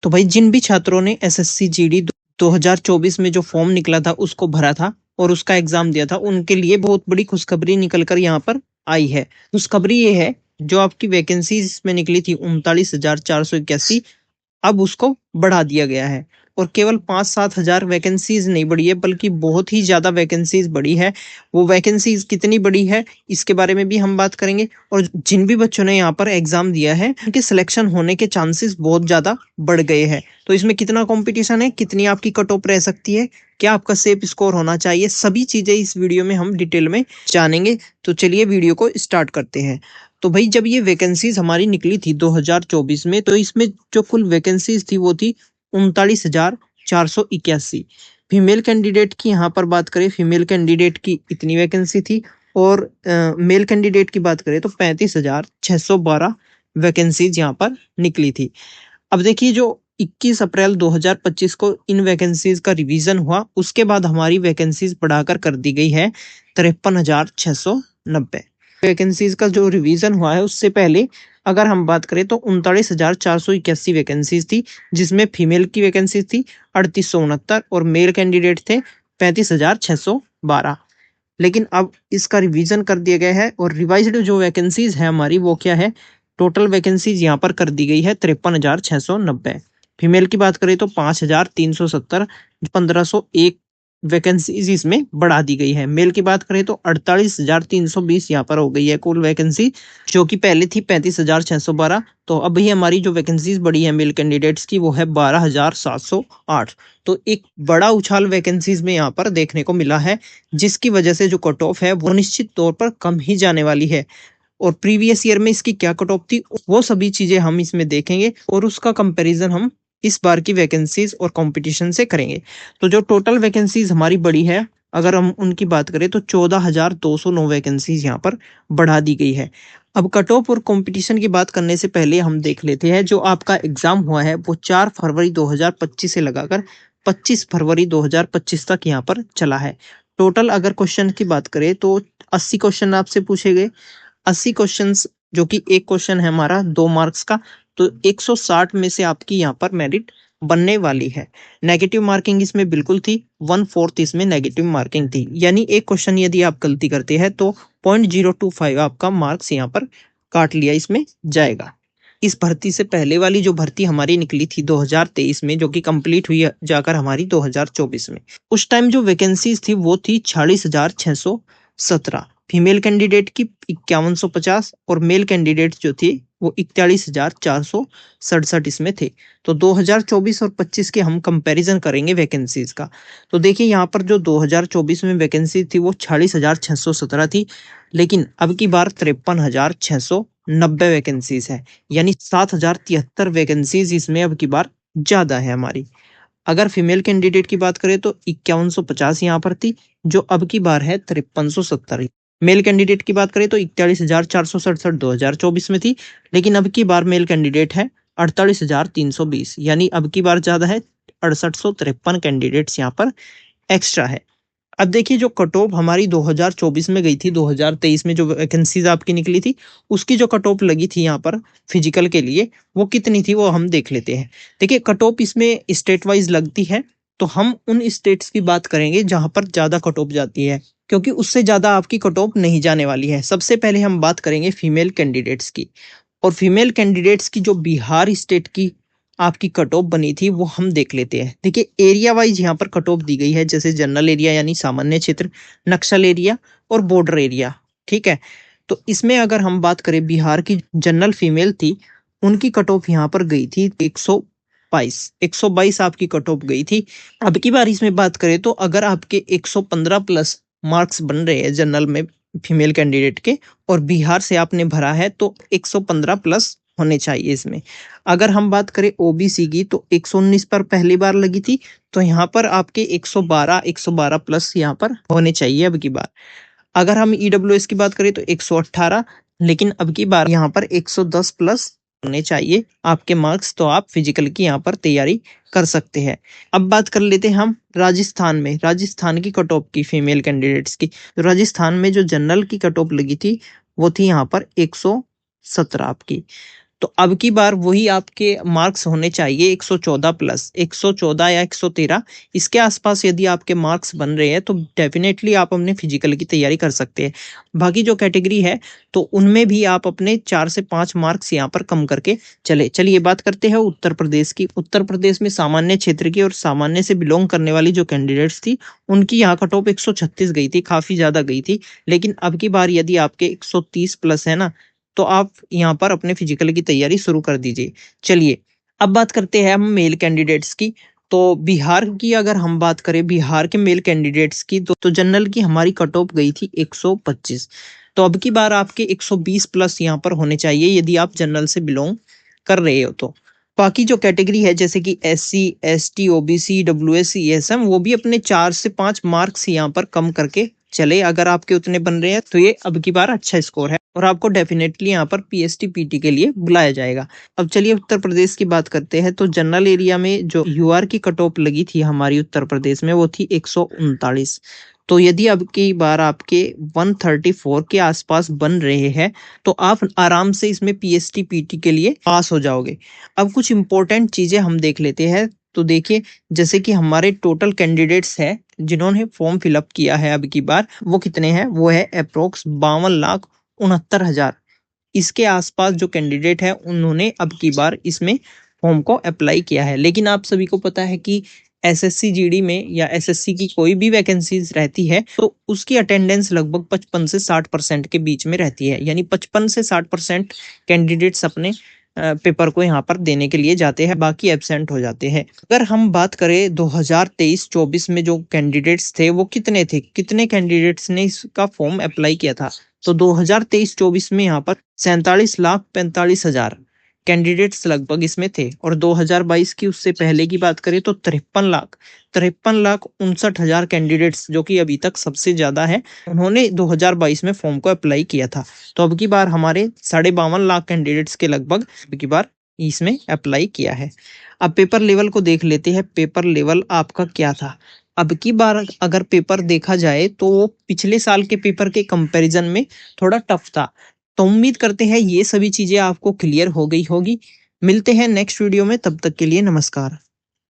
तो भाई जिन भी छात्रों ने एसएससी जीडी 2024 में जो फॉर्म निकला था उसको भरा था और उसका एग्जाम दिया था, उनके लिए बहुत बड़ी खुशखबरी निकल कर यहाँ पर आई है। खुशखबरी ये है, जो आपकी वैकेंसी इसमें निकली थी 39,481, अब उसको बढ़ा दिया गया है। और केवल 5-7 हजार वैकेंसीज नहीं बढ़ी है, बल्कि बहुत ही ज्यादा वैकेंसीज बढ़ी है। वो वैकेंसीज कितनी बढ़ी है इसके बारे में भी हम बात करेंगे। और जिन भी बच्चों ने यहाँ पर एग्जाम दिया है उनके सिलेक्शन होने के चांसेस बहुत ज्यादा बढ़ गए हैं। तो इसमें कितना कंपटीशन है, कितनी आपकी कट ऑफ रह सकती है, क्या आपका सेफ स्कोर होना चाहिए, सभी चीजें इस वीडियो में हम डिटेल में जानेंगे। तो चलिए वीडियो को स्टार्ट करते हैं। तो भाई जब ये वैकेंसीज हमारी निकली थी 2024 में, तो इसमें जो कुल वैकेंसीज थी वो थी 39,481। फीमेल कैंडिडेट की यहाँ पर बात करें, फीमेल कैंडिडेट की इतनी वैकेंसी थी। और मेल कैंडिडेट की बात करें तो 35,612 वैकेंसीज यहाँ पर निकली थी। अब देखिए, जो 21 अप्रैल 2025 को इन वैकेंसीज का रिवीजन हुआ, उसके बाद हमारी वैकेंसीज बढ़ाकर कर दी गई है 53,690। वैकेंसीज का जो रिवीजन हुआ है उससे पहले अगर हम बात करें तो 39,481 वैकेंसीज थी, जिसमें फीमेल की वैकेंसी थी 3869 और मेल कैंडिडेट थे 35,612। लेकिन अब इसका रिवीजन कर दिया गया है और रिवाइज्ड जो वैकेंसीज है हमारी वो क्या है, टोटल वैकेंसीज यहाँ पर कर दी गई है 53,690। फीमेल की बात करें तो 5,370, 1,501 वैकेंसीज इसमें बढ़ा दी गई है। मेल की बात करें तो 48,320 यहाँ पर हो गई है कुल वैकेंसी, जो कि पहले थी 35,612। तो अभी हमारी जो वैकेंसीज बढ़ी है मेल कैंडिडेट्स की वो है 12,708। तो एक बड़ा उछाल वैकेंसीज में यहाँ पर देखने को मिला है, जिसकी वजह से जो कट ऑफ है वो निश्चित तौर पर कम ही जाने वाली है। और प्रीवियस ईयर में इसकी क्या कट ऑफ थी वो सभी चीजें हम इसमें देखेंगे और उसका कंपैरिजन हम इस बार की वैकेंसीज और कंपटीशन से करेंगे। तो जो टोटल वैकेंसीज हमारी बढ़ी है, अगर हम उनकी बात करें तो 14,209 वैकेंसीज यहाँ पर बढ़ा दी गई है। अब कट ऑफ और कंपटीशन की बात करने से पहले हम देख लेते हैं, जो आपका एग्जाम हुआ है वो 4 फरवरी 2025 से लगाकर 25 फरवरी 2025 तक यहाँ पर चला है। टोटल अगर क्वेश्चन की बात करें तो 80 क्वेश्चन आपसे पूछे गए। 80 क्वेश्चंस, जो कि एक क्वेश्चन है हमारा 2 मार्क्स का, तो 160 में से आपकी यहाँ पर मेरिट बनने वाली है। नेगेटिव मार्किंग इसमें बिल्कुल थी, 1/4 इसमें नेगेटिव मार्किंग थी, यानी एक क्वेश्चन यदि आप गलती करते हैं तो 0.025 आपका मार्क्स यहाँ पर काट लिया इसमें जाएगा। इस भर्ती से पहले वाली जो भर्ती हमारी निकली थी 2023 में, जो कि कंप्लीट हुई जाकर हमारी 2024 में, उस टाइम जो वैकेंसीज थी वो थी 46,617। फीमेल कैंडिडेट की 5150 और मेल कैंडिडेट जो थे वो 41,467 इसमें थे। तो 2024 और 25 के हम कंपैरिजन करेंगे वैकेंसीज का। तो देखिए यहाँ पर जो 2024 में वैकेंसी थी वो 46,617 थी, लेकिन अब की बार 53,690 वैकेंसीज है, यानी 7,073 वैकेंसीज इसमें अब की बार ज्यादा है हमारी। अगर फीमेल कैंडिडेट की बात करें तो 5150 यहाँ पर थी, जो अब की बार है 5370। मेल कैंडिडेट की बात करें तो 41,467 2024 में थी, लेकिन अब की बार मेल कैंडिडेट है 48,320, यानी अब की बार ज्यादा है, 6853 कैंडिडेट्स यहाँ पर एक्स्ट्रा है। अब देखिए, जो कट ऑफ हमारी 2024 में गई थी, 2023 में जो वैकेंसीज आपकी निकली थी उसकी जो कट ऑफ लगी थी यहाँ पर फिजिकल के लिए वो कितनी थी वो हम देख लेते हैं। देखिए, कट ऑफ इसमें स्टेट वाइज लगती है, तो हम उन स्टेट्स की बात करेंगे जहां पर ज्यादा कट ऑफ जाती है, क्योंकि उससे ज्यादा आपकी कट ऑफ नहीं जाने वाली है। सबसे पहले हम बात करेंगे फीमेल कैंडिडेट्स की। और फीमेल कैंडिडेट्स की जो बिहार स्टेट की आपकी कट ऑफ बनी थी वो हम देख लेते हैं। देखिए, एरिया वाइज यहाँ पर कट ऑफ दी गई है, जैसे जनरल एरिया यानी सामान्य क्षेत्र, नक्सल एरिया और बॉर्डर एरिया। ठीक है, तो इसमें अगर हम बात करें, बिहार की जनरल फीमेल थी, उनकी कट ऑफ यहाँ पर गई थी 122 आपकी कट ऑफ गई थी। अब की बार इसमें बात करें तो अगर आपके 115 प्लस मार्क्स बन रहे हैं जनरल में फीमेल कैंडिडेट के, और बिहार से आपने भरा है तो 115 प्लस होने चाहिए इसमें। अगर हम बात करें ओबीसी की तो 119 पर पहली बार लगी थी, तो यहाँ पर आपके 112 प्लस यहाँ पर होने चाहिए अब की बार। अगर हम ईडब्ल्यूएस की बात करें तो 118, लेकिन अब की बार यहाँ पर 110 प्लस होने चाहिए आपके मार्क्स, तो आप फिजिकल की यहाँ पर तैयारी कर सकते हैं। अब बात कर लेते हैं हम राजस्थान में, राजस्थान की कट ऑफ की फीमेल कैंडिडेट्स की। तो राजस्थान में जो जनरल की कट ऑफ लगी थी वो थी यहाँ पर 117 आपकी। तो अब की बार वही आपके मार्क्स होने चाहिए 114 प्लस 114 या 113 इसके आसपास यदि आपके मार्क्स बन रहे हैं तो डेफिनेटली आप अपने फिजिकल की तैयारी कर सकते हैं। बाकी जो कैटेगरी है तो उनमें भी आप अपने 4 से 5 मार्क्स यहाँ पर कम करके चले। चलिए बात करते हैं उत्तर प्रदेश की। उत्तर प्रदेश में सामान्य क्षेत्र की और सामान्य से बिलोंग करने वाली जो कैंडिडेट्स थी उनकी यहाँ कट ऑफ 136 गई थी, काफी ज्यादा गई थी। लेकिन अब की बार यदि आपके 130 प्लस है ना तो आप यहाँ पर अपने फिजिकल की तैयारी शुरू कर दीजिए। चलिए अब बात करते हैं हम मेल कैंडिडेट्स की। तो बिहार की अगर हम बात करें बिहार के मेल कैंडिडेट्स की तो जनरल की हमारी कट ऑफ गई थी 125। तो अब की बार आपके 120 प्लस यहाँ पर होने चाहिए यदि आप जनरल से बिलोंग कर रहे हो तो। बाकी जो कैटेगरी है जैसे कि SC ST OBC WS ESM वो भी अपने 4 से 5 मार्क्स यहाँ पर कम करके चले। अगर आपके उतने बन रहे हैं तो ये अब की बार अच्छा स्कोर है और आपको डेफिनेटली यहाँ पर PST PT के लिए बुलाया जाएगा। अब चलिए उत्तर प्रदेश की बात करते हैं। तो जनरल एरिया में जो UR की कट ऑफ लगी थी हमारी उत्तर प्रदेश में वो थी 139। तो यदि अब की बार आपके 134 के आसपास बन रहे हैं तो आप आराम से इसमें PST PT के लिए पास हो जाओगे। अब कुछ इंपॉर्टेंट चीजें हम देख लेते हैं। तो देखिए जैसे कि हमारे टोटल कैंडिडेट्स है जिन्होंने फॉर्म फिलअप किया है अब की बार वो कितने हैं, वो है अप्रोक्स 52,69,000। इसके आसपास जो कैंडिडेट है उन्होंने अब की बार इसमें फॉर्म को अप्लाई किया है। लेकिन आप सभी को पता है कि SSC GD में या SSC की कोई भी वैकेंसीज रहती है तो उसकी अटेंडेंस लगभग 55 से 60% के बीच में रहती है। यानी 55 से 60% कैंडिडेट्स अपने पेपर को यहाँ पर देने के लिए जाते हैं, बाकी एब्सेंट हो जाते हैं। अगर हम बात करें 2023-24 में जो कैंडिडेट्स थे वो कितने थे, कितने कैंडिडेट्स ने इसका फॉर्म अप्लाई किया था, तो 2023-24 में यहाँ पर 47,45,000 कैंडिडेट्स लगभग इसमें थे। और 2022 की उससे पहले की बात करें तो 53,59,60,000 कैंडिडेट्स जो कि अभी तक सबसे ज्यादा है उन्होंने 2022 में फॉर्म को अप्लाई किया था। तो अब की बार हमारे 52 लाख कैंडिडेट्स के लगभग अब की बार इसमें अप्लाई किया है। अब पेपर लेवल को देख लेते हैं, पेपर लेवल आपका क्या था। अब की बार अगर पेपर देखा जाए तो वो पिछले साल के पेपर के कंपैरिजन में थोड़ा टफ था। तो उम्मीद करते हैं ये सभी चीजें आपको क्लियर हो गई होगी। मिलते हैं नेक्स्ट वीडियो में, तब तक के लिए नमस्कार।